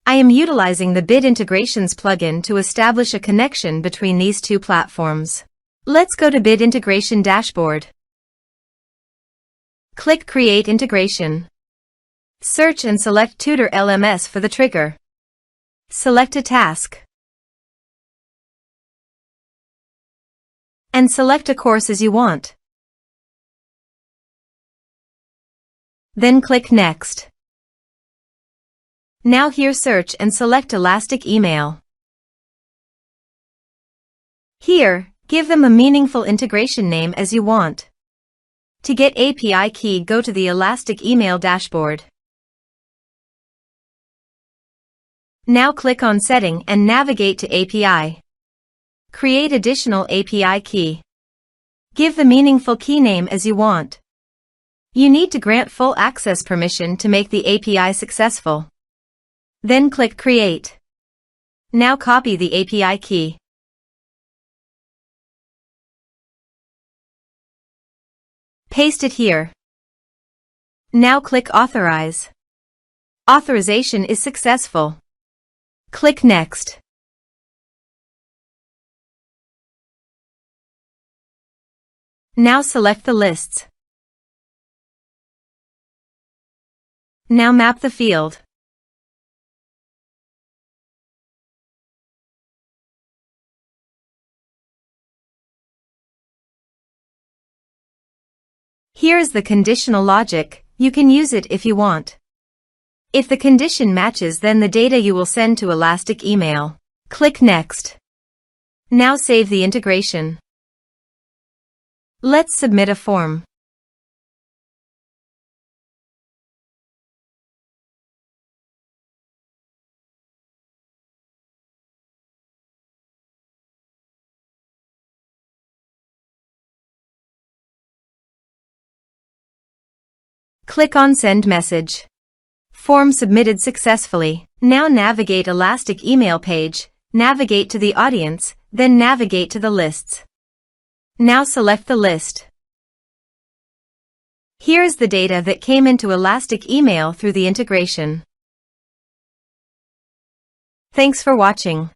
I am utilizing the Bid Integrations plugin to establish a connection between these two platforms. Let's go to Bid Integration Dashboard. Click Create Integration. Search and select Tutor LMS for the trigger. Select a task. And select a course as you want. Then click Next. Now here search and select Elastic Email. Here, give them a meaningful integration name as you want. To get API key, go to the Elastic Email dashboard. Now click on Setting and navigate to API. Create additional API key. Give the meaningful key name as you want. You need to grant full access permission to make the API successful. Then click Create. Now copy the API key. Paste it here. Now click Authorize. Authorization is successful. Click Next. Now select the lists. Now map the field. Here is the conditional logic. You can use it if you want. If the condition matches, then the data you will send to Elastic Email. Click Next. Now save the integration. Let's submit a form. Click on Send Message. Form submitted successfully. Now navigate Elastic Email page, navigate to the audience, then navigate to the lists. Now select the list. Here is the data that came into Elastic Email through the integration. Thanks for watching.